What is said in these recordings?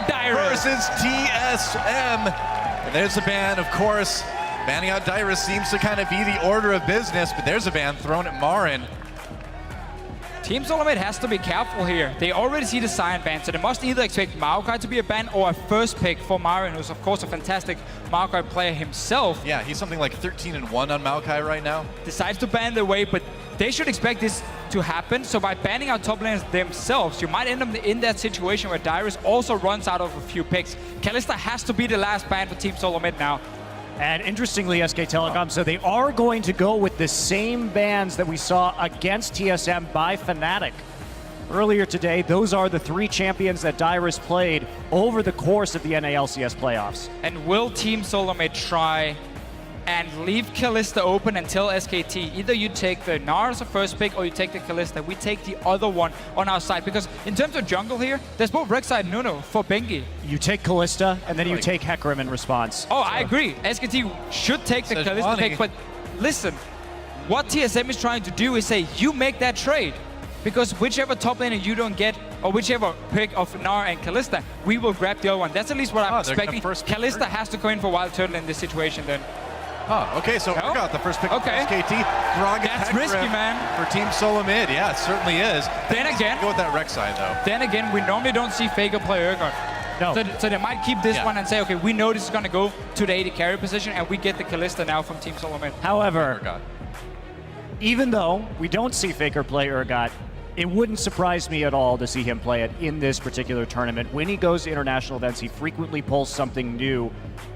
versus TSM. And there's a ban, of course. Banning out Dyrus seems to kind of be the order of business, but there's a ban thrown at Marin. Team Solomid has to be careful here. They already see the Cyan ban, so they must either expect Maokai to be a ban or a first pick for Marin, who's of course a fantastic Maokai player himself. Yeah, he's something like 13-1 on Maokai right now. Decides to ban their way, but they should expect this to happen. So by banning out top laners themselves, you might end up in that situation where Dyrus also runs out of a few picks. Kalista has to be the last ban for Team Solomid now. And interestingly, SK Telecom, so they are going to go with the same bans that we saw against TSM by Fnatic. Earlier today, those are the 3 champions that Dyrus played over the course of the NALCS playoffs. And will Team Solomid try and leave Kalista open until SKT? Either you take the Gnar as a first pick or you take the Kalista. We take the other one on our side, because in terms of jungle here, there's both Rek'Sai and Nuno for Bengi. You take Kalista, and then you take Hecarim in response. Oh, so I agree. SKT should take the Kalista pick, but listen, what TSM is trying to do is say, you make that trade, because whichever top laner you don't get, or whichever pick of Gnar and Kalista, we will grab the other one. That's at least what I'm expecting. Kalista has to go in for Wild Turtle in this situation then. Oh, okay, so we got the first pick of SKT. That's risky, man. For Team Solomid, yeah, it certainly is. Then again, go with that Rek'Sai, though. Then again, we normally don't see Faker play Urgot. No. So they might keep this one and say, okay, we know this is going to go to the AD carry position, and we get the Kalista now from Team Solomid. However, even though we don't see Faker play Urgot, it wouldn't surprise me at all to see him play it in this particular tournament. When he goes to international events, he frequently pulls something new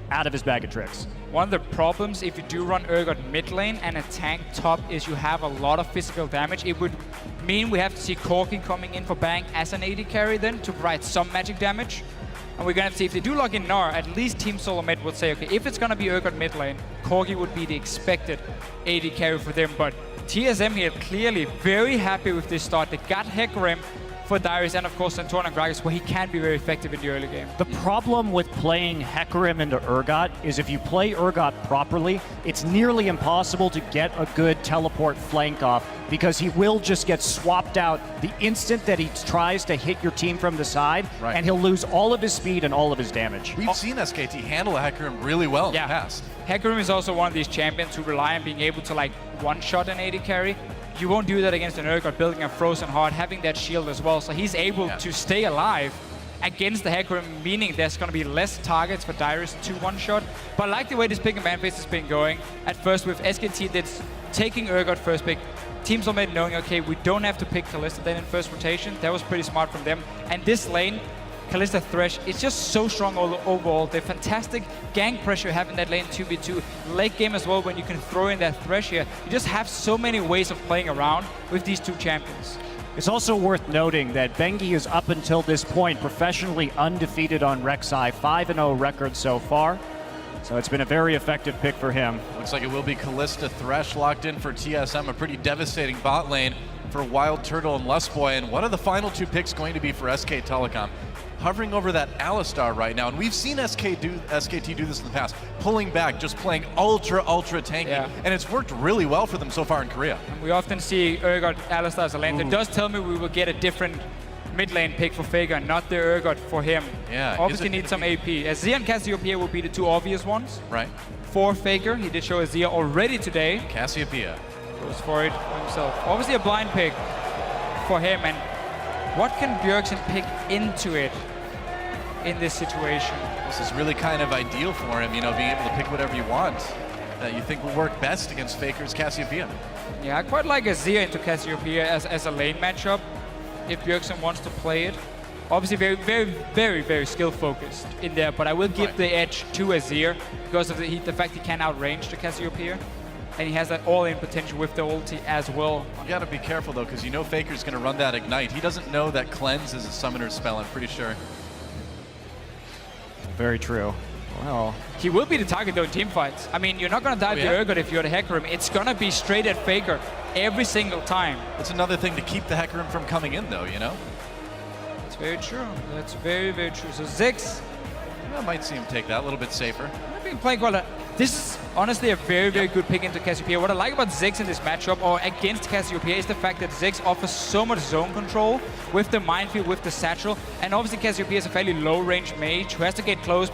out of his bag of tricks. One of the problems if you do run Urgot mid lane and a tank top is you have a lot of physical damage. It would mean we have to see Corki coming in for Bang as an AD carry then to provide some magic damage. And we're going to see if they do lock in Gnar, at least Team Solomid would say, okay, if it's going to be Urgot mid lane, Corki would be the expected AD carry for them. But TSM here clearly very happy with this start. They got Hecarim for Dyrus and of course Santorn and Gragas, where he can be very effective in the early game. The problem with playing Hecarim into Urgot is if you play Urgot properly, it's nearly impossible to get a good teleport flank off, because he will just get swapped out the instant that he tries to hit your team from the side, and he'll lose all of his speed and all of his damage. We've seen SKT handle Hecarim really well in the past. Hecarim is also one of these champions who rely on being able to like one-shot an AD carry. You won't do that against an Urgot building a Frozen Heart, having that shield as well, so he's able to stay alive against the Hecarim, meaning there's going to be less targets for Dyrus to one-shot. But I like the way this pick and ban phase has been going. At first with SKT that's taking Urgot first pick, Team Solomid knowing, okay, we don't have to pick Kalista then in first rotation. That was pretty smart from them. And this lane, Kalista Thresh, it's just so strong overall. The fantastic gank pressure you have in that lane 2v2. Late game as well, when you can throw in that Thresh here. You just have so many ways of playing around with these two champions. It's also worth noting that Bengi is up until this point professionally undefeated on Rek'Sai, 5-0 record so far. So it's been a very effective pick for him. Looks like it will be Kalista Thresh locked in for TSM, a pretty devastating bot lane for Wild Turtle and Lustboy. And what are the final 2 picks going to be for SK Telecom? Hovering over that Alistar right now, and we've seen SKT do this in the past, pulling back, just playing ultra tanky, and it's worked really well for them so far in Korea. And we often see Urgot Alistar as a lane. That does tell me we will get a different mid lane pick for Faker, not the Urgot for him. Yeah, obviously need some AP. Azir and Cassiopeia will be the 2 obvious ones. Right. For Faker, he did show Azir already today. Cassiopeia goes for it himself. Obviously a blind pick for him, and what can Bjergsen pick into it in this situation? This is really kind of ideal for him, you know, being able to pick whatever you want that you think will work best against Faker's Cassiopeia. Yeah, I quite like Azir into Cassiopeia as a lane matchup, if Bjergsen wants to play it. Obviously very skill focused in there, but I will give the edge to Azir because of the fact he can outrange the Cassiopeia. And he has that all-in potential with the ulti as well. You gotta be careful though, because you know Faker's gonna run that Ignite. He doesn't know that Cleanse is a summoner's spell, I'm pretty sure. Very true. Well, he will be the target though in team fights. I mean, you're not gonna dive the Urgot if you're the Hecarim. It's gonna be straight at Faker every single time. It's another thing to keep the Hecarim from coming in though, you know? That's very true. That's very true. So Ziggs, I might see him take that a little bit safer. I've been playing quite a... This honestly a very, very good pick into Cassiopeia. What I like about Ziggs in this matchup, or against Cassiopeia, is the fact that Ziggs offers so much zone control with the minefield, with the satchel, and obviously Cassiopeia is a fairly low-range mage who has to get close,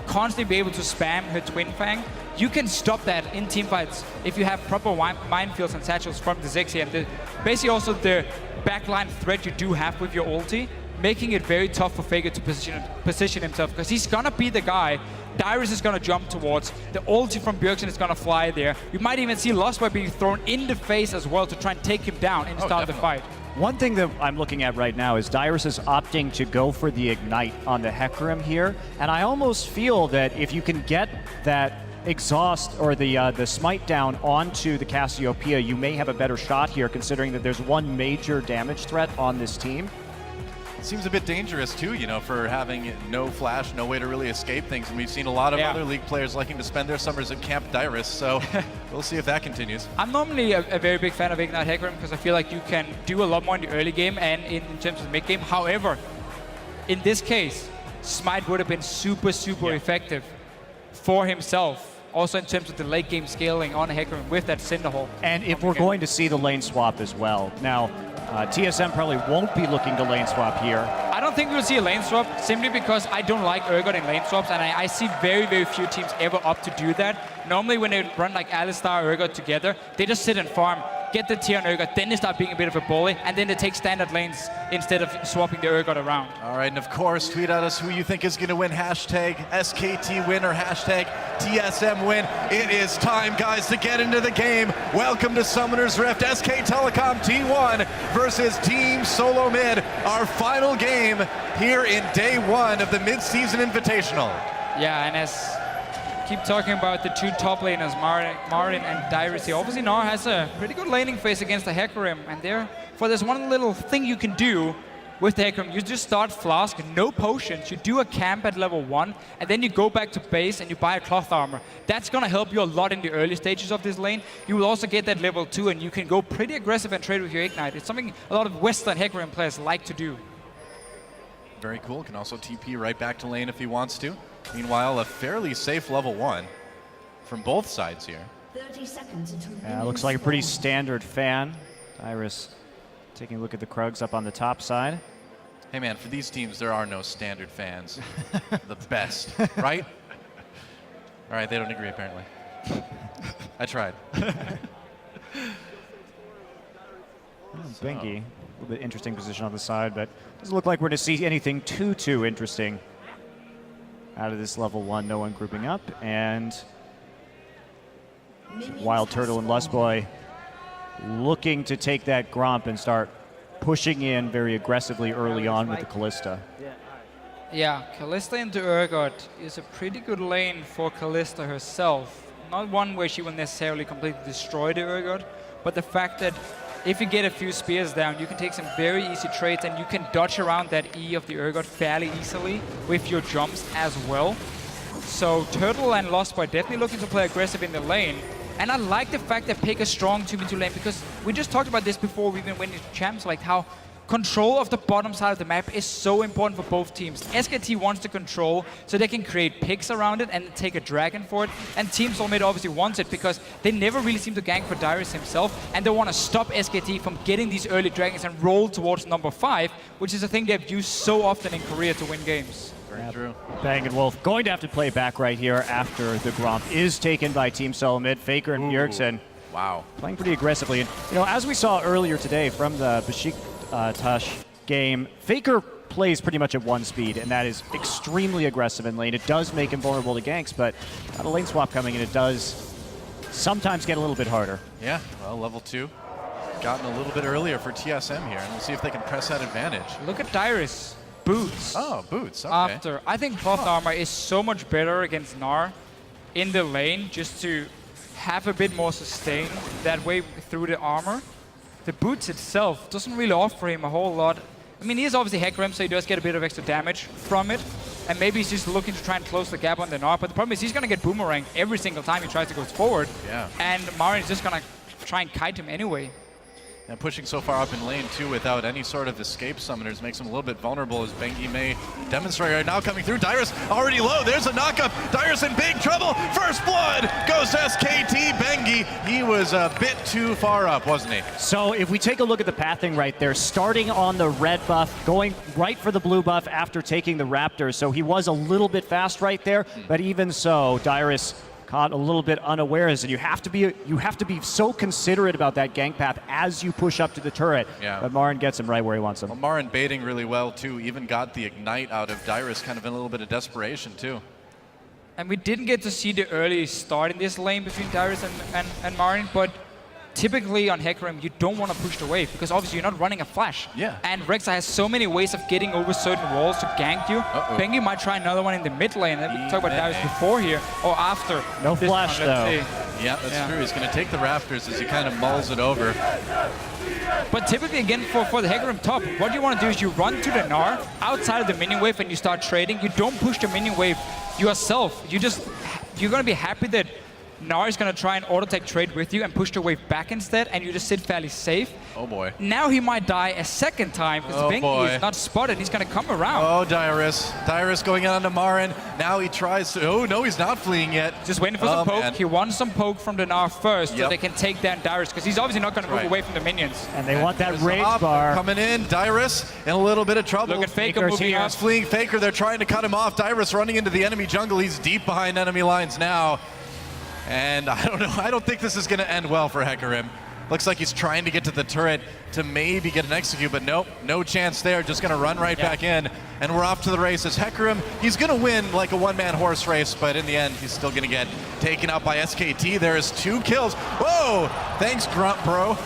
constantly be able to spam her Twin Fang. You can stop that in teamfights if you have proper minefields and satchels from the Ziggs here. And basically also the backline threat you do have with your ulti, making it very tough for Faker to position himself, because he's gonna be the guy Dyrus is gonna jump towards. The ulti from Bjergsen is gonna fly there. You might even see Lostboy being thrown in the face as well to try and take him down and start the fight. One thing that I'm looking at right now is Dyrus is opting to go for the Ignite on the Hecarim here, and I almost feel that if you can get that exhaust or the smite down onto the Cassiopeia, you may have a better shot here, considering that there's one major damage threat on this team. Seems a bit dangerous too, you know, for having no flash, no way to really escape things. And we've seen a lot of other League players liking to spend their summers at Camp Dyrus, so we'll see if that continues. I'm normally a very big fan of Ignite Hecarim because I feel like you can do a lot more in the early game and in terms of the mid game. However, in this case, Smite would have been super effective for himself. Also in terms of the late game scaling on Hecarim with that Cinderhole. And if we're going to see the lane swap as well. Now, TSM probably won't be looking to lane swap here. I don't think we'll see a lane swap, simply because I don't like Urgot in lane swaps, and I see very, very few teams ever opt to do that. Normally when they run like Alistar or Urgot together, they just sit and farm, get the tier on Urgot, then they start being a bit of a bully, and then they take standard lanes instead of swapping the Urgot around. All right, and of course, tweet at us who you think is going to win. Hashtag SKT win or hashtag TSM win. It is time, guys, to get into the game. Welcome to Summoner's Rift. SK Telecom T1 versus Team Solo Mid. Our final game here in day one of the mid-season invitational. Yeah, and as keep talking about the two top laners, Marin and Dyrus here. Obviously, Gnar has a pretty good laning phase against the Hecarim, and therefore there's one little thing you can do with the Hecarim. You just start Flask, no potions, you do a camp at level 1, and then you go back to base and you buy a cloth armor. That's gonna help you a lot in the early stages of this lane. You will also get that level 2, and you can go pretty aggressive and trade with your Ignite. It's something a lot of Western Hecarim players like to do. Very cool, can also TP right back to lane if he wants to. Meanwhile, a fairly safe level 1 from both sides here. 30 seconds until Yeah, looks like a pretty standard fan. Dyrus taking a look at the Krugs up on the top side. Hey man, for these teams, there are no standard fans. The best, right? All right, they don't agree apparently. I tried. Binky, a little bit interesting position on the side, but doesn't look like we're going to see anything too interesting out of this level 1. No one grouping up, and Wild Turtle and Lustboy looking to take that Gromp and start pushing in very aggressively early on with the Kalista. Yeah, Kalista into Urgot is a pretty good lane for Kalista herself. Not one where she will necessarily completely destroy the Urgot, but the fact that if you get a few spears down, you can take some very easy trades, and you can dodge around that E of the Urgot fairly easily with your jumps as well. So Turtle and Lostboy definitely looking to play aggressive in the lane. And I like the fact that pick a strong 2v2 lane, because we just talked about this before we even went into champs, like how control of the bottom side of the map is so important for both teams. SKT wants to control so they can create picks around it and take a dragon for it. And Team Soulmate obviously wants it because they never really seem to gank for Dyrus himself, and they want to stop SKT from getting these early dragons and roll towards number 5, which is a thing they've used so often in Korea to win games. Very true. Bang and Wolf going to have to play back right here after the Gromp is taken by Team Solo Mid. Faker and Bjergsen Wow. playing pretty aggressively. And, you know, as we saw earlier today from the Besiktas game, Faker plays pretty much at 1 speed, and that is extremely aggressive in lane. It does make him vulnerable to ganks, but got a lane swap coming, and it does sometimes get a little bit harder. Yeah, well, level 2 gotten a little bit earlier for TSM here, and we'll see if they can press that advantage. Look at Dyrus. Boots. Oh, boots, okay. After. I think cloth armor is so much better against Gnar in the lane, just to have a bit more sustain that way through the armor. The boots itself doesn't really offer him a whole lot. I mean, he is obviously Hecarim, so he does get a bit of extra damage from it. And maybe he's just looking to try and close the gap on the Gnar, but the problem is he's going to get boomeranged every single time he tries to go forward. Yeah. And Marin is just going to try and kite him anyway. And pushing so far up in lane too without any sort of escape summoners makes him a little bit vulnerable, as Bengi may demonstrate right now. Coming through, Dyrus already low. There's a knockup. Dyrus in big trouble. First blood goes to SKT Bengi. He was a bit too far up, wasn't he? So if we take a look at the pathing right there, starting on the red buff, going right for the blue buff after taking the Raptors. So he was a little bit fast right there, but even so, Dyrus caught a little bit unawares, and you have to be so considerate about that gank path as you push up to the turret. Yeah. But Marin gets him right where he wants him. Well, Marin baiting really well too, even got the ignite out of Dyrus, kind of in a little bit of desperation too. And we didn't get to see the early start in this lane between Dyrus and Marin, but typically on Hecarim, you don't want to push the wave because obviously you're not running a flash. Yeah. And Rek'Sai has so many ways of getting over certain walls to gank you. Bengi might try another one in the mid lane. We talked about Dyrus before here, or after. No flash though. Yeah, that's true. He's going to take the Raptors as he kind of mulls it over. But typically, again, for the Hecarim top, what you want to do is you run to the Gnar outside of the minion wave and you start trading. You don't push the minion wave yourself. You're going to be happy that Gnar is going to try and auto-tech trade with you and push the wave back instead, and you just sit fairly safe. Oh boy. Now he might die a second time because Bengi is not spotted. He's going to come around. Oh, Dyrus. Dyrus going on to Marin. Now he tries to... Oh, no, he's not fleeing yet. Just waiting for some poke. Man. He wants some poke from the Gnar first so they can take down Dyrus, because he's obviously not going to move away from the minions. And they want that There's rage Op bar. coming in. Dyrus in a little bit of trouble. Look at Faker Faker's moving here. up. Fleeing Faker. They're trying to cut him off. Dyrus running into the enemy jungle. He's deep behind enemy lines now. And I don't know. I don't think this is going to end well for Hecarim. Looks like he's trying to get to the turret to maybe get an execute, but nope, no chance there. Just going to run right back in, and we're off to the races. Hecarim, he's going to win like a one-man horse race, but in the end, he's still going to get taken out by SKT. There is 2 kills. Whoa! Thanks, Grunt Bro.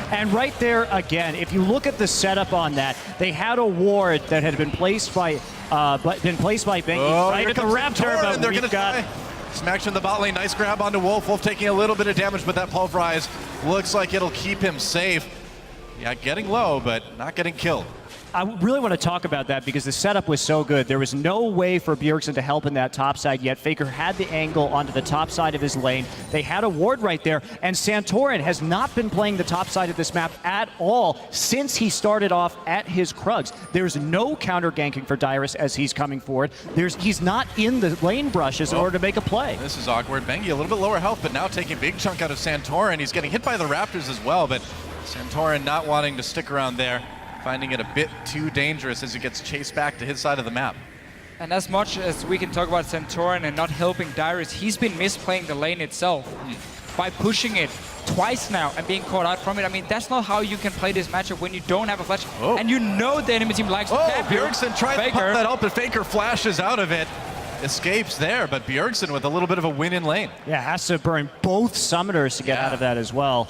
And right there again, if you look at the setup on that, they had a ward that had been placed by Bengi right at the Raptor, but they're we've gonna got. Smash in the bot lane. Nice grab onto Wolf. Wolf taking a little bit of damage, but that pulverize looks like it'll keep him safe. Yeah, getting low, but not getting killed. I really want to talk about that because the setup was so good. There was no way for Bjergsen to help in that top side yet. Faker had the angle onto the top side of his lane. They had a ward right there, and Santorin has not been playing the top side of this map at all since he started off at his Krugs. There's no counter ganking for Dyrus as he's coming forward. He's not in the lane brushes in order to make a play. This is awkward. Bengi a little bit lower health, but now taking a big chunk out of Santorin. He's getting hit by the Raptors as well, but Santorin not wanting to stick around there, finding it a bit too dangerous as he gets chased back to his side of the map. And as much as we can talk about Santorin and not helping Dyrus, he's been misplaying the lane itself by pushing it twice now and being caught out from it. I mean, that's not how you can play this matchup when you don't have a flash. And you know the enemy team likes to tap you. Bjergsen tried to pop that up, but Faker flashes out of it. Escapes there, but Bjergsen with a little bit of a win in lane. Yeah, has to burn both summoners to get out of that as well.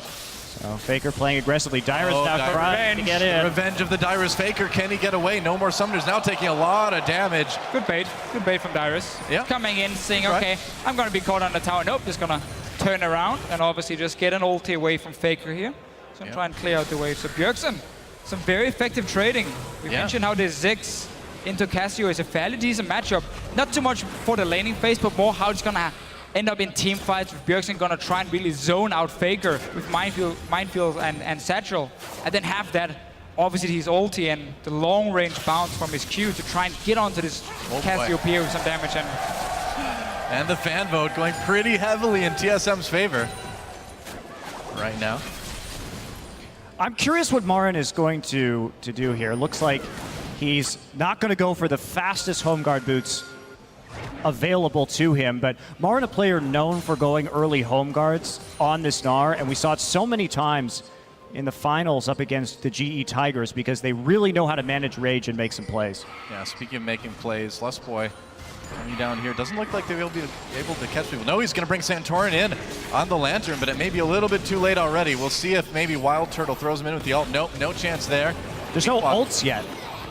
So Faker playing aggressively. Dyrus now trying to get in. Revenge of the Dyrus Faker. Can he get away? No more summoners. Now taking a lot of damage. Good bait from Dyrus. Yeah. Coming in, saying, okay, I'm going to be caught on the tower. Nope, just going to turn around and obviously just get an ulti away from Faker here. So I'm trying to clear out the wave. So Bjergsen, some very effective trading. We mentioned how this Ziggs into Cassio is a fairly decent matchup. Not too much for the laning phase, but more how it's going to end up in team fights with Bjergsen gonna try and really zone out Faker with Minefield and Satchel, and then have that, obviously his ulti and the long range bounce from his Q to try and get onto this Cassiopeia with some damage. And the fan vote going pretty heavily in TSM's favor right now. I'm curious what Marin is going to do here. Looks like he's not going to go for the fastest home guard boots available to him, but Marin, a player known for going early home guards on this Gnar, and we saw it so many times in the finals up against the GE Tigers because they really know how to manage rage and make some plays. Yeah, speaking of making plays, Lustboy coming down here. Doesn't look like they'll be able to catch people. No, he's going to bring Santorin in on the Lantern, but it may be a little bit too late already. We'll see if maybe Wild Turtle throws him in with the ult. Nope, no chance there. There's no ults yet.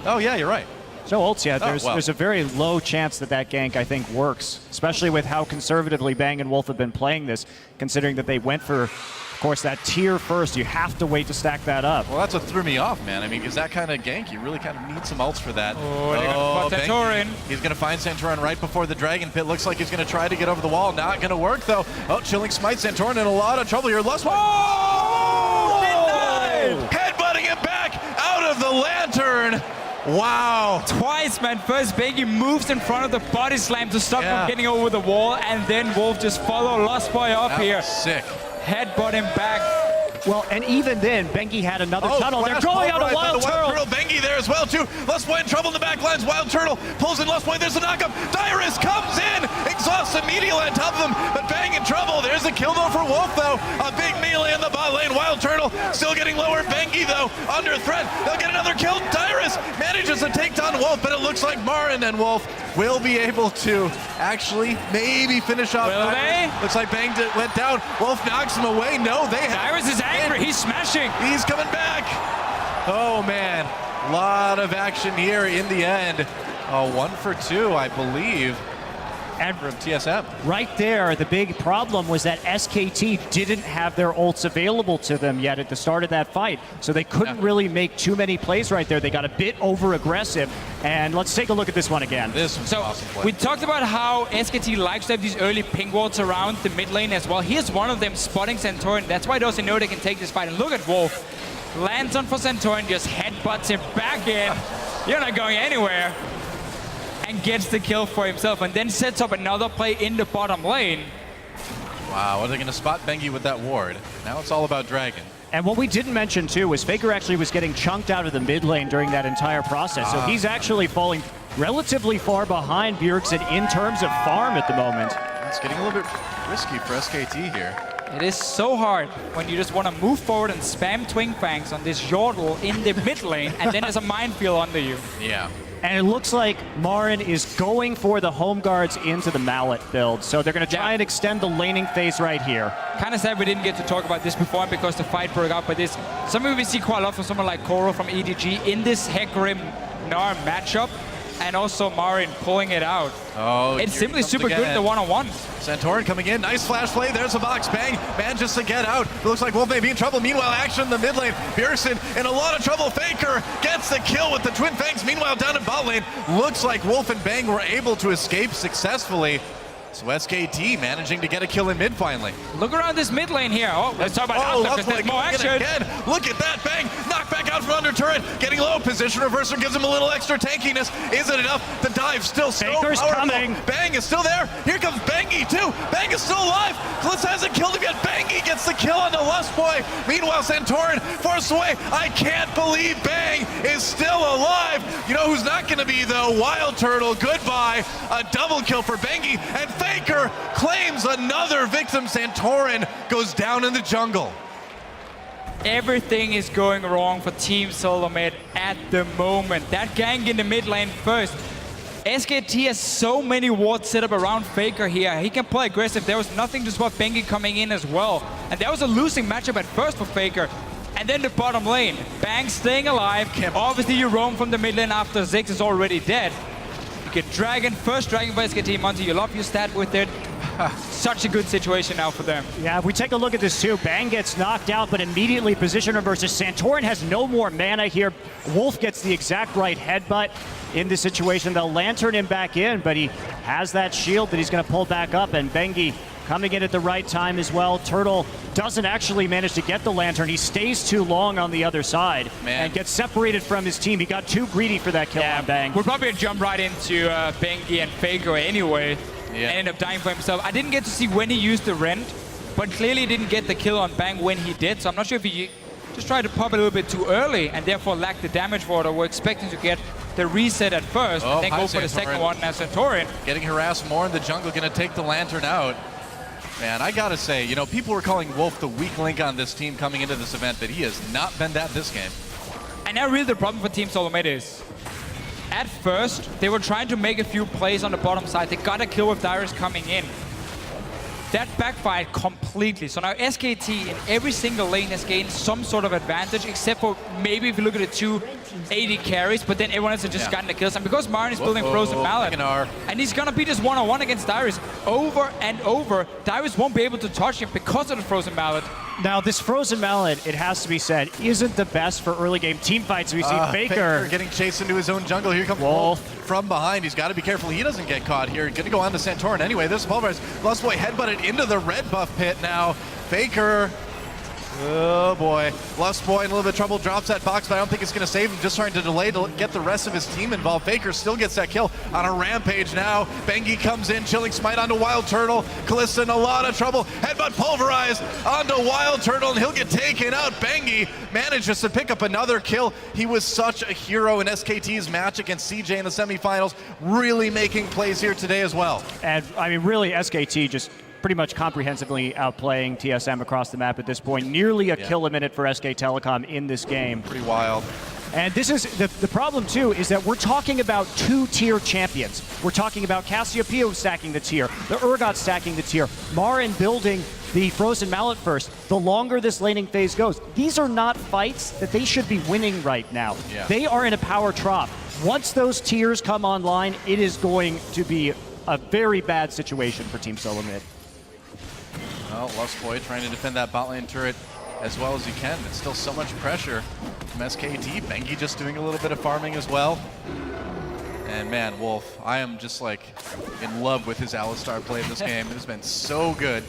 Oh, yeah, you're right. No ults yet. There's a very low chance that gank, I think, works, especially with how conservatively Bang and Wolf have been playing this, considering that they went for, of course, that tier first. You have to wait to stack that up. Well, that's what threw me off, man. I mean, because that kind of gank, you really kind of need some ults for that. Santorin. He's going to find Santorin right before the Dragon Pit. Looks like he's going to try to get over the wall. Not going to work, though. Oh, Chilling Smite. Santorin in a lot of trouble here. Lustboy. lantern. Wow. Twice, man. First, Bengi moves in front of the body slam to stop him getting over the wall, and then Wolf just follow Lost Boy up here. Sick. Headbutt him back. Well, and even then, Bengi had another tunnel. They're going out a Wild Turtle. Bengi there as well, too. Lust Boy in trouble in the back lines. Wild Turtle pulls in Lust Boy. There's a knockup. Dyrus comes in. Exhausts immediately on top of him, but Bang in trouble. There's a kill, though, for Wolf, though. A big melee in the bot lane. Wild Turtle still getting lower. Bengi, though, under threat. They'll get another kill. Dyrus manages to take down Wolf, but it looks like Marin and Wolf will be able to actually maybe finish off. Will they? Looks like Bang went down. Wolf knocks him away. No, they have. Dyrus is angry. He's smashing. He's coming back. Oh, man. A lot of action here in the end. 1 for 2, I believe. And from TSM. Right there, the big problem was that SKT didn't have their ults available to them yet at the start of that fight. So they couldn't really make too many plays right there. They got a bit over-aggressive. And let's take a look at this one again. This was So awesome play. we talked about how SKT likes to have these early ping wards around the mid lane as well. Here's one of them spotting Santorin. That's why those know they can take this fight. And look at Wolf. Lands on for Santorin, just headbutts him back in. You're not going anywhere. And gets the kill for himself, and then sets up another play in the bottom lane. Wow, are they going to spot Bengi with that ward? Now it's all about Dragon. And what we didn't mention, too, was Faker actually was getting chunked out of the mid lane during that entire process. So he's actually falling relatively far behind Bjergsen in terms of farm at the moment. It's getting a little bit risky for SKT here. It is so hard when you just want to move forward and spam Twin Fangs on this Yordle in the mid lane, and then there's a minefield under you. Yeah. And it looks like Marin is going for the home guards into the mallet build. So they're going to try and extend the laning phase right here. Kind of sad we didn't get to talk about this before because the fight broke out, but this something we see quite a lot from someone like Koro from EDG in this Hecarim Gnar matchup, and also Marin pulling it out. Oh, it's simply super good in the one-on-ones. Santorin coming in, nice flash play, there's a box, Bang, manages to get out. It looks like Wolf may be in trouble. Meanwhile, action in the mid lane. Bjergsen in a lot of trouble. Faker gets the kill with the Twin Fangs. Meanwhile, down in bot lane, looks like Wolf and Bang were able to escape successfully. So SKT managing to get a kill in mid finally. Look around this mid lane here. Oh, let's talk about because there's more action. Again. Look at that, Bang, knocked back out from under turret, getting low. Position reverser gives him a little extra tankiness. Is it enough? The dive still so Faker's powerful. coming. Bang is still there. Here comes Bengi too. Bang is still alive. Glitz hasn't killed him yet. Bengi gets the kill on the Lust Boy. Meanwhile, Santorin forced away. I can't believe Bang is still alive. You know who's not going to be though? Wild Turtle. Goodbye. A double kill for Bengi, and Faker claims another victim. Santorin goes down in the jungle. Everything is going wrong for Team Solomed at the moment. That gank in the mid lane first. SKT has so many wards set up around Faker here. He can play aggressive. There was nothing to spot Bengi coming in as well. And that was a losing matchup at first for Faker. And then the bottom lane. Bang staying alive. Obviously you roam from the mid lane after Ziggs is already dead. You get Dragon, first Dragon by SKT. Monty, you love your stat with it. Such a good situation now for them. Yeah, if we take a look at this too, Bang gets knocked out, but immediately position reverses. Santorin has no more mana here. Wolf gets the exact right headbutt in this situation. They'll lantern him back in, but he has that shield that he's going to pull back up, and Bengi coming in at the right time as well. Turtle doesn't actually manage to get the lantern. He stays too long on the other side and gets separated from his team. He got too greedy for that kill on Bang. We'll probably jump right into Bengi and Faker anyway. And end up dying for himself. I didn't get to see when he used the Rend, but clearly didn't get the kill on Bang when he did. So I'm not sure if he just tried to pop it a little bit too early and therefore lacked the damage for it, or were expecting to get the reset at first and then go for the second one as Santorin. Getting harassed more in the jungle, gonna take the lantern out. Man, I gotta say, you know, people were calling Wolf the weak link on this team coming into this event, but he has not been that this game. And now really the problem for Team Solomed is, at first, they were trying to make a few plays on the bottom side. They got a kill with Dyrus coming in. That backfired completely. So now SKT in every single lane has gained some sort of advantage, except for maybe if you look at the two AD carries, but then everyone else has just gotten the kills. And because Marin is building Frozen Mallet, and he's gonna be just one-on-one against Dyrus over and over, Dyrus won't be able to touch him because of the Frozen Mallet. Now, this Frozen Mallet, it has to be said, isn't the best for early game team fights. We see Faker getting chased into his own jungle. Here comes Wolf from behind. He's got to be careful he doesn't get caught here. Going to go on to Santorin anyway. This pulverized. Lust Boy headbutted into the red buff pit now. Faker Oh boy, Lustboy in a little bit of trouble, drops that box, but I don't think it's going to save him, just trying to delay to get the rest of his team involved. Faker still gets that kill on a rampage now. Bengi comes in, chilling smite onto Wild Turtle. Kalista in a lot of trouble, headbutt pulverized onto Wild Turtle, and he'll get taken out. Bengi manages to pick up another kill. He was such a hero in SKT's match against CJ in the semifinals, really making plays here today as well. And I mean, really, SKT just pretty much comprehensively outplaying TSM across the map at this point. Nearly a kill a minute for SK Telecom in this game. Pretty wild. And this is the problem too, is that we're talking about two-tier champions. We're talking about Cassiopeia stacking the tier, the Urgot stacking the tier, Marin building the Frozen Mallet first. The longer this laning phase goes, these are not fights that they should be winning right now. Yeah. They are in a power trough. Once those tiers come online, it is going to be a very bad situation for Team Solo Mid. Well, Lustboy trying to defend that bot lane turret as well as he can, but still so much pressure from SKT. Bengi just doing a little bit of farming as well. And man, Wolf, I am just like in love with his Alistar play in this game. It has been so good.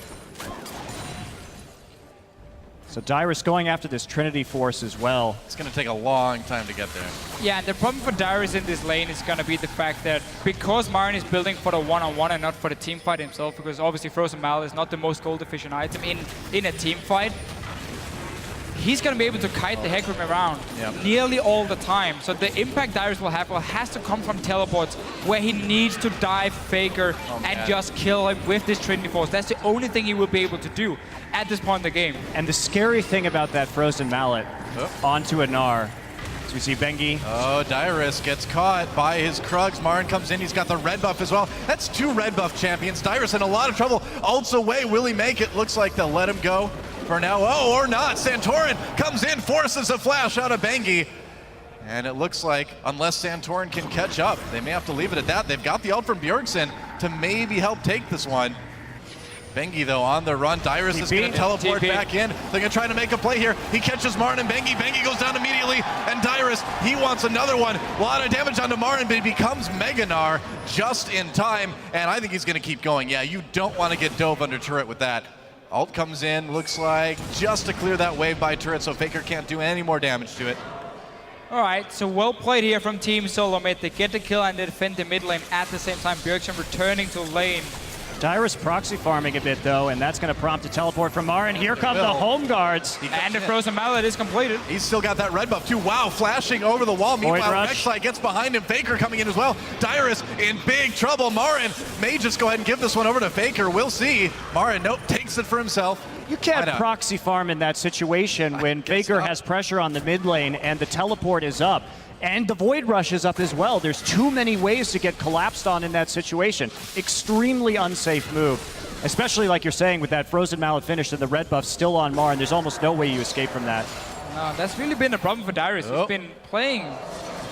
So Dyrus going after this Trinity Force as well. It's going to take a long time to get there. Yeah, and the problem for Dyrus in this lane is going to be the fact that because Marin is building for the one-on-one and not for the team fight himself, because obviously Frozen Mallet is not the most gold-efficient item in a team fight, he's going to be able to kite the Hecarim around nearly all the time. So the impact Dyrus will have has to come from teleports, where he needs to dive Faker and just kill him with this Trinity Force. That's the only thing he will be able to do at this point in the game. And the scary thing about that Frozen Mallet onto a Gnar, so we see Bengi. Oh, Dyrus gets caught by his Krugs. Marin comes in, he's got the red buff as well. That's 2 red buff champions. Dyrus in a lot of trouble. Ults away, will he make it? Looks like they'll let him go for now. Oh, or not. Santorin comes in, forces a flash out of Bengi. And it looks like, unless Santorin can catch up, they may have to leave it at that. They've got the ult from Bjergsen to maybe help take this one. Bengi, though, on the run. Dyrus is going to teleport back in. They're going to try to make a play here. He catches Marin and Bengi. Bengi goes down immediately. And Dyrus, he wants another one. A lot of damage onto Marin, but he becomes Mega Gnar just in time. And I think he's going to keep going. Yeah, you don't want to get dove under turret with that. Ult comes in, looks like, just to clear that wave by turret, so Faker can't do any more damage to it. All right, so well played here from Team Solo Mid. They get the kill and they defend the mid lane at the same time. Bjergsen returning to lane. Dyrus proxy farming a bit though, and that's going to prompt a teleport from Marin. Here come the home guards. And the Frozen Mallet is completed. He's still got that red buff too. Wow, flashing over the wall. Meanwhile, MSI gets behind him. Faker coming in as well. Dyrus in big trouble. Marin may just go ahead and give this one over to Faker. We'll see. Marin, nope, takes it for himself. You can't proxy farm in that situation when Faker has pressure on the mid lane and the teleport is up. And the Void Rush is up as well. There's too many ways to get collapsed on in that situation. Extremely unsafe move. Especially like you're saying with that Frozen Mallet finish and the red buff still on Mar, and there's almost no way you escape from that. No, that's really been a problem for Dyrus. He's been playing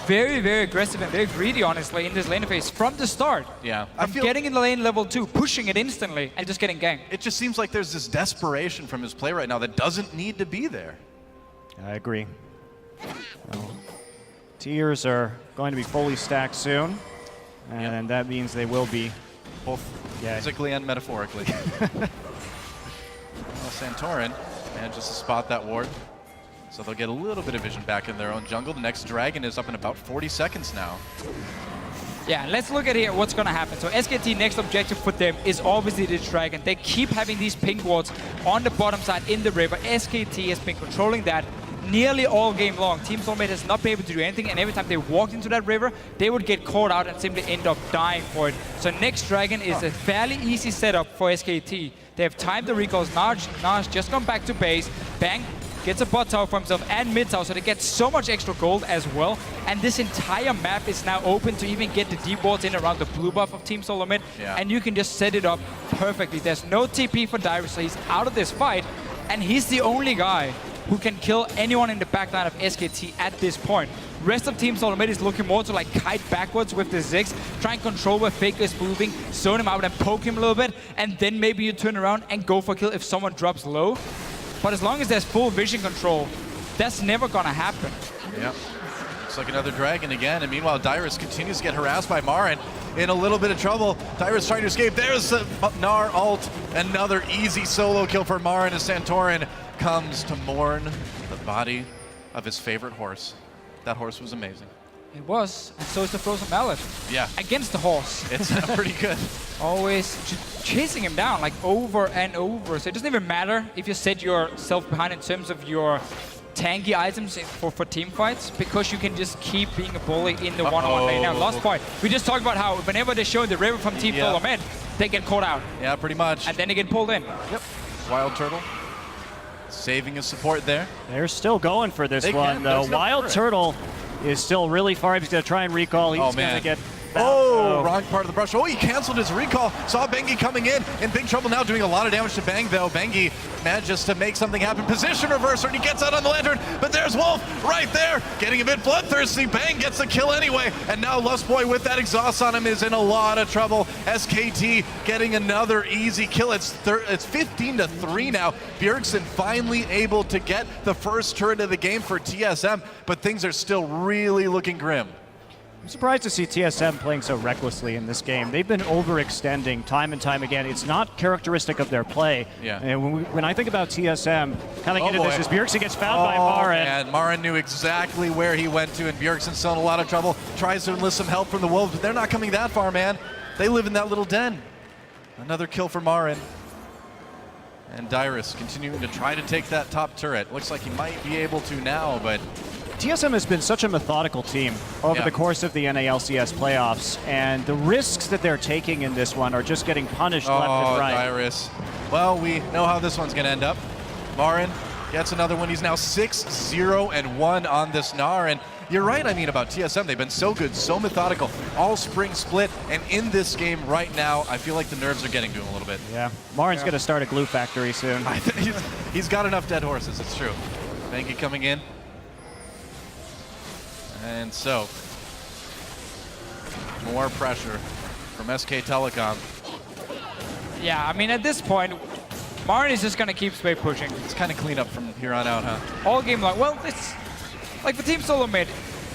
very, very aggressive and very greedy, honestly, in this lane phase from the start. Yeah. From getting in the lane level 2, pushing it instantly, and just getting ganked. It just seems like there's this desperation from his play right now that doesn't need to be there. I agree. Well, tiers are going to be fully stacked soon, and that means they will be both physically and metaphorically. Well, Santorin manages to spot that ward, so they'll get a little bit of vision back in their own jungle. The next dragon is up in about 40 seconds now. Yeah, let's look at here what's going to happen. So SKT next objective for them is obviously the dragon. They keep having these pink wards on the bottom side in the river. SKT has been controlling that nearly all game long. Team Solo Mid has not been able to do anything, and every time they walked into that river, they would get caught out and simply end up dying for it. So next dragon is a fairly easy setup for SKT. They have timed the recalls. Nar's just gone back to base. Bang gets a bot tower for himself and mid tower, so they get so much extra gold as well. And this entire map is now open to even get the deep wards in around the blue buff of Team Solo Mid, and you can just set it up perfectly. There's no TP for Dyrus, so he's out of this fight, and he's the only guy who can kill anyone in the backline of SKT at this point. Rest of Team Solo Mid is looking more to like kite backwards with the Ziggs, try and control where Faker is moving, zone him out and poke him a little bit, and then maybe you turn around and go for a kill if someone drops low. But as long as there's full vision control, that's never gonna happen. Yep. Looks like another dragon again, and meanwhile Dyrus continues to get harassed by Marin. in a little bit of trouble. Dyrus trying to escape. There's the Gnar ult. Another easy solo kill for Marin as Santorin comes to mourn the body of his favorite horse. That horse was amazing. It was, and so is the Frozen Mallet. Yeah. Against the horse. It's pretty good. Always chasing him down, like over and over. So it doesn't even matter if you set yourself behind in terms of your tanky items for team fights, because you can just keep being a bully in the one-on-one lane. Now, Lost Point, we just talked about how whenever they show the river from Team Solo Mid, they get caught out. Yeah, pretty much. And then they get pulled in. Yep. Wild Turtle saving his support there. They're still going for this one, though. Wild Turtle is still really far. He's going to try and recall. He's going to get... wrong part of the brush. Oh, he canceled his recall. Saw Bengi coming in big trouble now, doing a lot of damage to Bang, though. Bengi manages to make something happen. Position reverser, and he gets out on the Lantern, but there's Wolf right there, getting a bit bloodthirsty. Bang gets the kill anyway, and now Lustboy with that exhaust on him is in a lot of trouble. SKT getting another easy kill. It's 15-3 now. Bjergsen finally able to get the first turret of the game for TSM, but things are still really looking grim. I'm surprised to see TSM playing so recklessly in this game. They've been overextending time and time again. It's not characteristic of their play. Yeah. And when I think about TSM, kind of get into this as Bjergsen gets found by Marin. And Marin knew exactly where he went to, and Bjergsen's still in a lot of trouble. Tries to enlist some help from the Wolves, but they're not coming that far, man. They live in that little den. Another kill for Marin. And Dyrus continuing to try to take that top turret. Looks like he might be able to now, but TSM has been such a methodical team over the course of the NALCS playoffs, and the risks that they're taking in this one are just getting punished left and right. Dyrus. Well, we know how this one's going to end up. Marin gets another one. He's now 6-0-1 on this Gnar, and you're right, I mean, about TSM. They've been so good, so methodical, all spring split, and in this game right now, I feel like the nerves are getting to him a little bit. Yeah, Marin's going to start a glue factory soon. He's got enough dead horses, it's true. Bengi coming in. And so, more pressure from SK Telecom. Yeah, I mean, at this point, Marin is just going to keep straight pushing. It's kind of clean up from here on out, huh? All game long. Well, it's like for Team Solo Mid,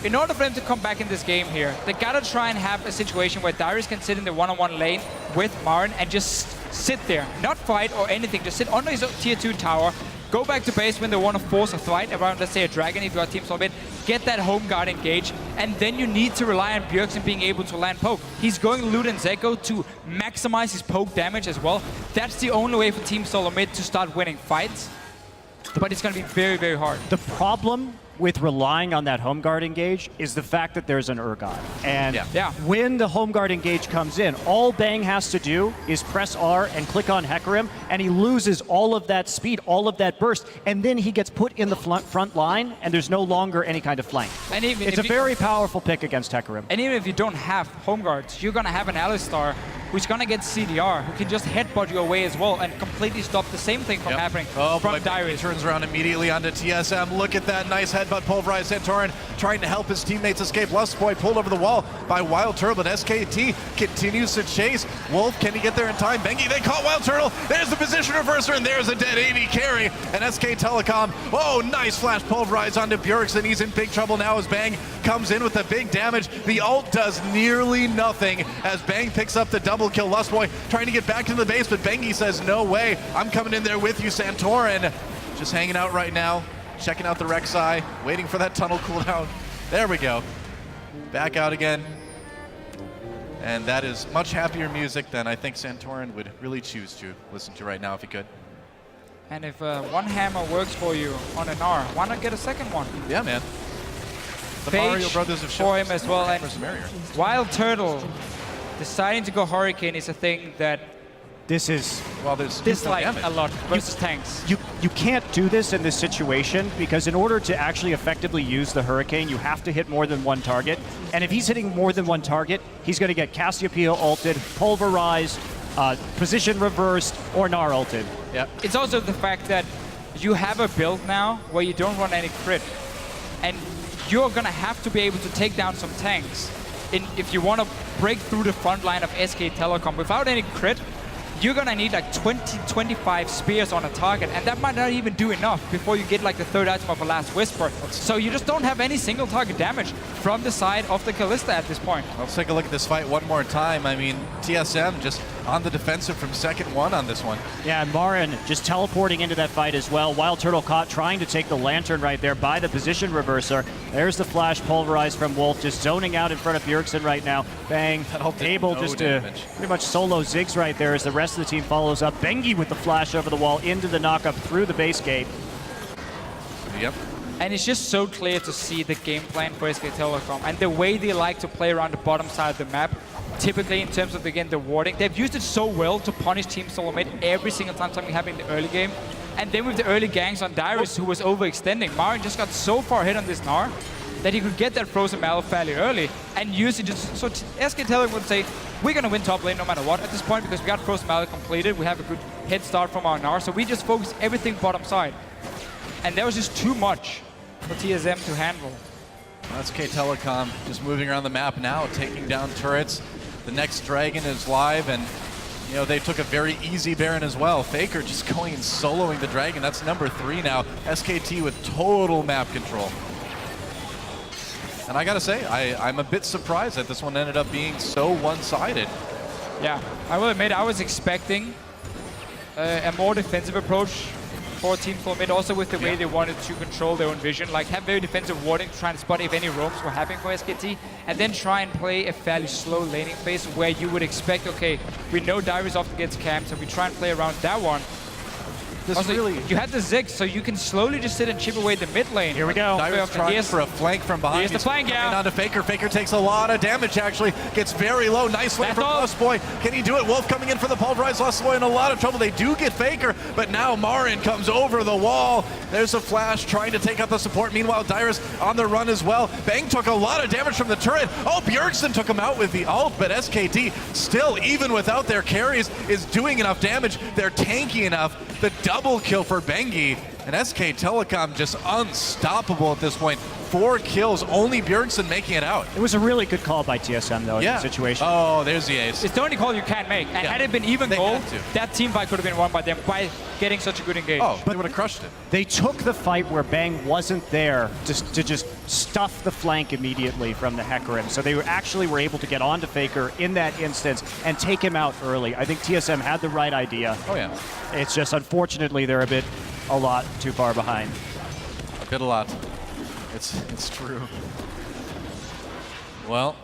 in order for them to come back in this game here, they got to try and have a situation where Dyrus can sit in the one-on-one lane with Marin and just sit there. Not fight or anything, just sit under his tier 2 tower, go back to base when they want to force a fight around, let's say, a dragon if you are Team Solo Mid, get that home guard engaged, and then you need to rely on Bjergsen being able to land poke. He's going Loot and Zeko to maximize his poke damage as well. That's the only way for Team Solo Mid to start winning fights, but it's going to be very, very hard. The problem with relying on that home guard engage is the fact that there's an Urgot. And when the home guard engage comes in, all Bang has to do is press R and click on Hecarim, and he loses all of that speed, all of that burst, and then he gets put in the front line, and there's no longer any kind of flank. And even it's a very powerful pick against Hecarim. And even if you don't have home guards, you're going to have an Alistar who's going to get CDR, who can just headbutt you away as well and completely stop the same thing from happening from Dyrus. He turns around immediately onto TSM. Look at that nice headbutt. Pulverized Santorin trying to help his teammates escape. Lustboy pulled over the wall by Wild Turtle, but SKT continues to chase. Wolf, can he get there in time? Bengi, they caught Wild Turtle. There's the position reverser, and there's a dead AD carry. And SK Telecom, nice flash pulverized onto Bjergsen. He's in big trouble now as Bang comes in with the big damage. The ult does nearly nothing as Bang picks up the double kill. Lustboy trying to get back to the base, but Bengi says, no way, I'm coming in there with you. Santorin just hanging out right now, checking out the Rek'Sai, waiting for that tunnel cooldown. There we go. Back out again. And that is much happier music than I think Santorin would really choose to listen to right now if he could. And if one hammer works for you on an R, why not get a second one? Yeah, man. The Phage Mario brothers have for him as well. And Wild Turtle deciding to go Hurricane is a thing that this is dislike a lot versus tanks. You can't do this in this situation because in order to actually effectively use the Hurricane, you have to hit more than one target. And if he's hitting more than one target, he's going to get Cassiopeia ulted, pulverized, position reversed, or Gnar ulted. Yep. It's also the fact that you have a build now where you don't run any crit. And you're going to have to be able to take down some tanks if you want to break through the front line of SK Telecom. Without any crit, you're gonna need like 20, 25 spears on a target, and that might not even do enough before you get like the third item of a Last Whisper. So you just don't have any single target damage from the side of the Kalista at this point. Let's take a look at this fight one more time. I mean, TSM just on the defensive from second one on this one. Yeah, and Marin just teleporting into that fight as well. Wild Turtle caught trying to take the Lantern right there by the position reverser. There's the flash pulverized from Wolf, just zoning out in front of Bjergsen right now. Bang, able just to pretty much solo Ziggs right there as the rest of the team follows up. Bengi with the flash over the wall into the knockup through the base gate. Yep. And it's just so clear to see the game plan for SK Telecom and the way they like to play around the bottom side of the map. Typically, in terms of, again, the warding, they've used it so well to punish Team Solo Mid every single time something happened in the early game. And then with the early ganks on Dyrus, who was overextending, Marin just got so far ahead on this Gnar that he could get that Frozen Mallow fairly early and use it just so SK Telecom would say, we're going to win top lane no matter what at this point because we got Frozen Mallow completed, we have a good head start from our Gnar, so we just focus everything bottom side. And that was just too much for TSM to handle. SK Telecom just moving around the map now, taking down turrets. The next Dragon is live, and you know they took a very easy Baron as well. Faker just going and soloing the Dragon. That's number 3 now. SKT with total map control. And I gotta say, I'm a bit surprised that this one ended up being so one-sided. Yeah, I will admit I was expecting a more defensive approach for Team Solo Mid, also with the way they wanted to control their own vision, like have very defensive warding to try and spot if any roams were happening for SKT, and then try and play a fairly slow laning phase where you would expect, okay, we know Dyrus often gets camped, so we try and play around that one. Also, you had the Ziggs, so you can slowly just sit and chip away the mid lane. Here we go. Dyrus trying for a flank from behind. Here's the flank, yeah. Onto Faker. Faker takes a lot of damage, actually. Gets very low. Nice lane from Lustboy. Can he do it? Wolf coming in for the pulverized. Lustboy in a lot of trouble. They do get Faker, but now Marin comes over the wall. There's a flash trying to take out the support. Meanwhile, Dyrus on the run as well. Bang took a lot of damage from the turret. Oh, Bjergsen took him out with the ult, but SKT still, even without their carries, is doing enough damage. They're tanky enough. The double kill for Bengi, and SK Telecom just unstoppable at this point. 4 kills, only Bjergsen making it out. It was a really good call by TSM though in that situation. Oh, there's the ace. It's the only call you can't make, and had it been even goal, that team fight could have been won by them by getting such a good engage. Oh, but they would have crushed it. They took the fight where Bang wasn't there to just stuff the flank immediately from the Hecarim. So they actually were able to get onto Faker in that instance and take him out early. I think TSM had the right idea. Oh yeah. It's just unfortunately they're a lot too far behind. A lot. It's true. Well,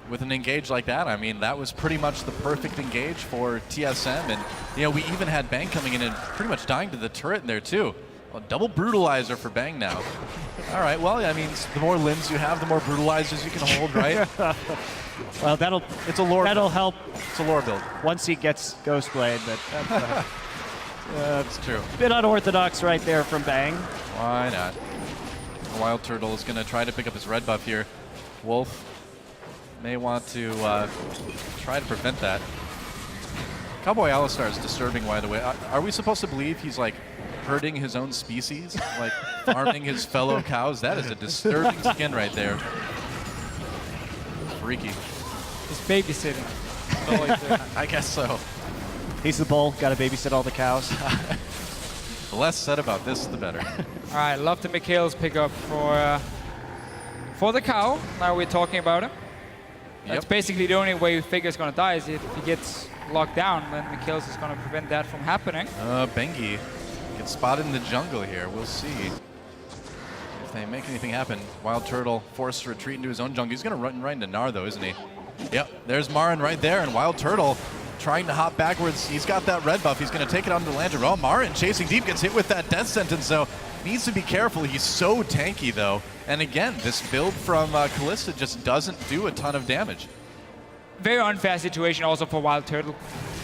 with an engage like that, I mean, that was pretty much the perfect engage for TSM. And, you know, we even had Bang coming in and pretty much dying to the turret in there, too. Well, double brutalizer for Bang now. All right, well, I mean, the more limbs you have, the more brutalizers you can hold, right? Well, that'll help. It's a lore build. Once he gets Ghostblade, but that's true. A bit unorthodox right there from Bang. Why not? The Wild Turtle is going to try to pick up his red buff here. Wolf may want to try to prevent that. Cowboy Alistar is disturbing right away. Are we supposed to believe he's like hurting his own species? Like farming his fellow cows? That is a disturbing skin right there. Freaky. He's babysitting. I guess so. He's the bull, got to babysit all the cows. The less said about this, the better. All right, love the Mikhail's pickup for the cow. Now we're talking about him. That's basically the only way Faker's going to die is if he gets locked down, then Mikhail's is going to prevent that from happening. Bengi gets spotted in the jungle here. We'll see if they make anything happen. Wild Turtle forced to retreat into his own jungle. He's going to run right into Gnar, though, isn't he? Yep, there's Marin right there, and Wild Turtle trying to hop backwards. He's got that red buff. He's going to take it onto the Lantern. Oh, Marin chasing deep, gets hit with that death sentence, so needs to be careful. He's so tanky, though. And again, this build from Kalista just doesn't do a ton of damage. Very unfair situation also for Wild Turtle,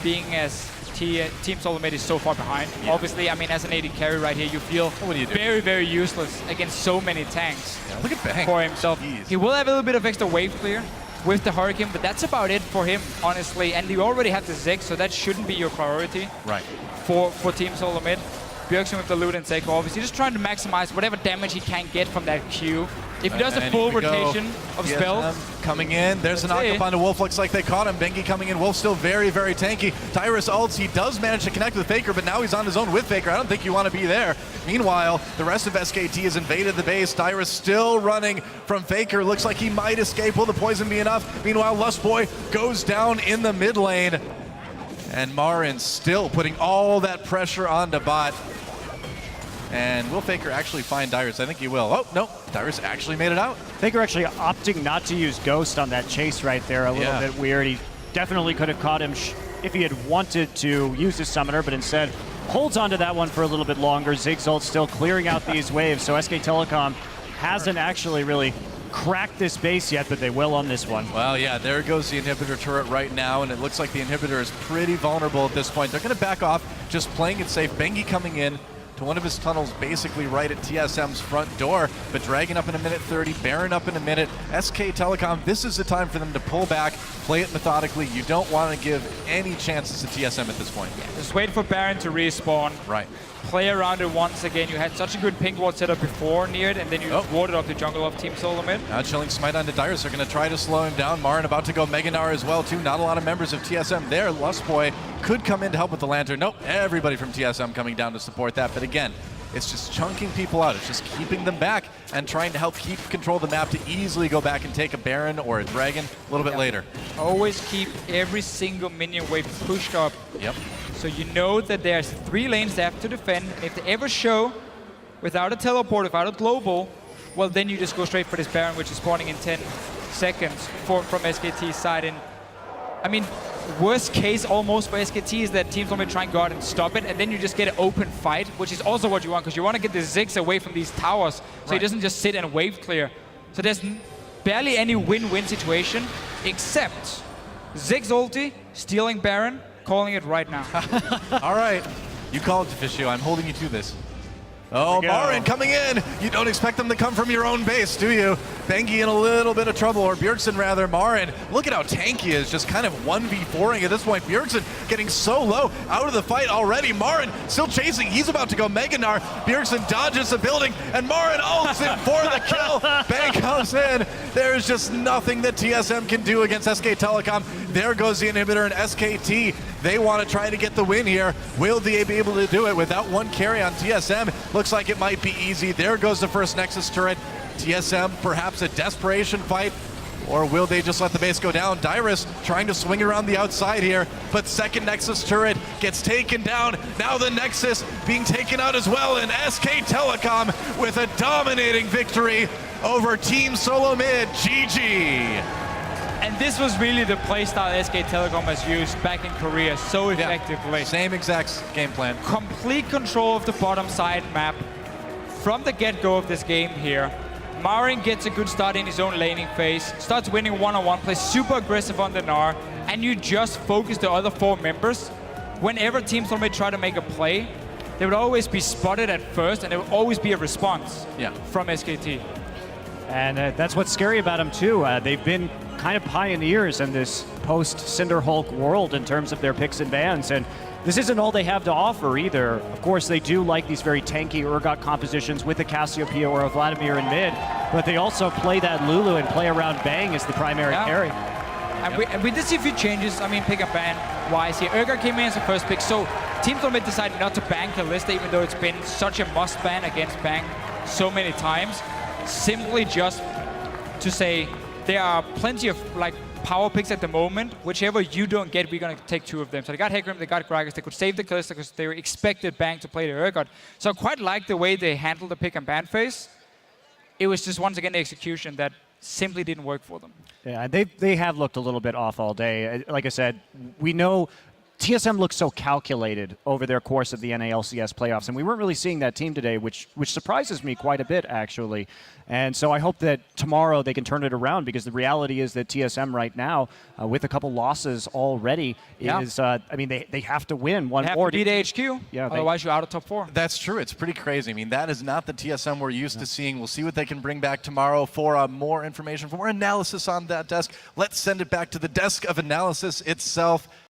being as Team Solo Mid is so far behind. Yeah. Obviously, I mean, as an AD carry right here, you feel very, very useless against so many tanks. Yeah, look at Bang. For himself. Jeez. He will have a little bit of extra wave clear with the Hurricane, but that's about it for him, honestly. And you already have the Ziggs, so that shouldn't be your priority. Right. For Team Solo Mid. Bjergsen with the loot and Seiko, obviously just trying to maximize whatever damage he can get from that Q. If he does a And full here we go. rotation of TSM spells, coming in. There's a That's knock-up it. onto Wolf. Looks like they caught him. Bengi coming in. Wolf still very, very tanky. Tyrus ults. He does manage to connect with Faker, but now he's on his own with Faker. I don't think you want to be there. Meanwhile, the rest of SKT has invaded the base. Tyrus still running from Faker. Looks like he might escape. Will the poison be enough? Meanwhile, Lustboy goes down in the mid lane. And Marin still putting all that pressure onto bot. And will Faker actually find Dyrus? I think he will. Oh, no. Dyrus actually made it out. Faker actually opting not to use Ghost on that chase right there. A little bit weird. He definitely could have caught him if he had wanted to use his summoner, but instead holds onto that one for a little bit longer. Zig's ult still clearing out these waves, so SK Telecom hasn't actually really cracked this base yet, but they will on this one. Well, yeah, there goes the inhibitor turret right now, and it looks like the inhibitor is pretty vulnerable at this point. They're going to back off, just playing it safe. Bengi coming in to one of his tunnels basically right at TSM's front door, but Dragon up in a minute 30, Baron up in a minute. SK Telecom, this is the time for them to pull back, play it methodically. You don't want to give any chances to TSM at this point. just wait for Baron to respawn. Right. Play around it once again. You had such a good pink ward setup before near it, and then you warded off the jungle of Team Solo mid. Now chilling smite onto Dyrus. They're going to try to slow him down. Marin about to go Meganar as well, too. Not a lot of members of TSM there. Lustboy could come in to help with the Lantern. Nope, everybody from TSM coming down to support that. But again, it's just chunking people out. It's just keeping them back and trying to help keep control of the map to easily go back and take a Baron or a Dragon a little bit later. Always keep every single minion wave pushed up. Yep. So you know that there's 3 lanes they have to defend. And if they ever show without a teleport, without a global, well, then you just go straight for this Baron, which is spawning in 10 seconds from SKT's side. And I mean, worst case almost for SKT is that teams normally try and go out and stop it, and then you just get an open fight, which is also what you want, because you want to get the Ziggs away from these towers, so he doesn't just sit and wave clear. So there's barely any win-win situation, except Ziggs ulti, stealing Baron, calling it right now. All right. You call it, Deficio. I'm holding you to this. Oh, Marin coming in. You don't expect them to come from your own base, do you? Bengi in a little bit of trouble, or Bjergsen rather. Marin, look at how tanky he is, just kind of 1v4ing at this point. Bjergsen getting so low, out of the fight already. Marin still chasing. He's about to go Meganar. Bjergsen dodges the building, and Marin ults in for the kill. Bang comes in. There's just nothing that TSM can do against SK Telecom. There goes the inhibitor, and SKT, they want to try to get the win here. Will they be able to do it without one carry on TSM? Looks like it might be easy. There goes the first Nexus turret. TSM, perhaps a desperation fight, or will they just let the base go down? Dyrus trying to swing around the outside here, but second Nexus turret gets taken down. Now the Nexus being taken out as well, and SK Telecom with a dominating victory over Team Solo Mid. GG. And this was really the playstyle SK Telecom has used back in Korea so effectively. Same exact game plan. Complete control of the bottom side map from the get-go of this game here. Marin gets a good start in his own laning phase, starts winning one-on-one, plays super aggressive on the Gnar, and you just focus the other 4 members. Whenever teams normally try to make a play, they would always be spotted at first, and there would always be a response from SKT. And that's what's scary about them too. They've been kind of pioneers in this post-Cinder Hulk world in terms of their picks and bans, and this isn't all they have to offer either. Of course, they do like these very tanky Urgot compositions with a Cassiopeia or a Vladimir in mid, but they also play that Lulu and play around Bang as the primary carry. And we did see a few changes, I mean, pick and ban wise here. Urgot came in as the first pick, so Team Solomid decided not to ban Kalista, even though it's been such a must ban against Bang so many times. Simply just to say there are plenty of like power picks at the moment. Whichever you don't get, we're going to take 2 of them. So they got Hecarim, they got Gragas. They could save the Kalista because they were expected Bang to play the Urgot. So I quite like the way they handled the pick and ban phase. It was just once again the execution that simply didn't work for them. Yeah, they have looked a little bit off all day. Like I said, we know TSM looks so calculated over their course of the NALCS playoffs, and we weren't really seeing that team today, which surprises me quite a bit, actually. And so I hope that tomorrow they can turn it around, because the reality is that TSM right now, with a couple losses already, is, I mean, they have to win one more. They have to beat HQ, otherwise you're out of top 4. That's true. It's pretty crazy. I mean, that is not the TSM we're used to seeing. We'll see what they can bring back tomorrow. For more information, for more analysis on that desk, let's send it back to the desk of analysis itself.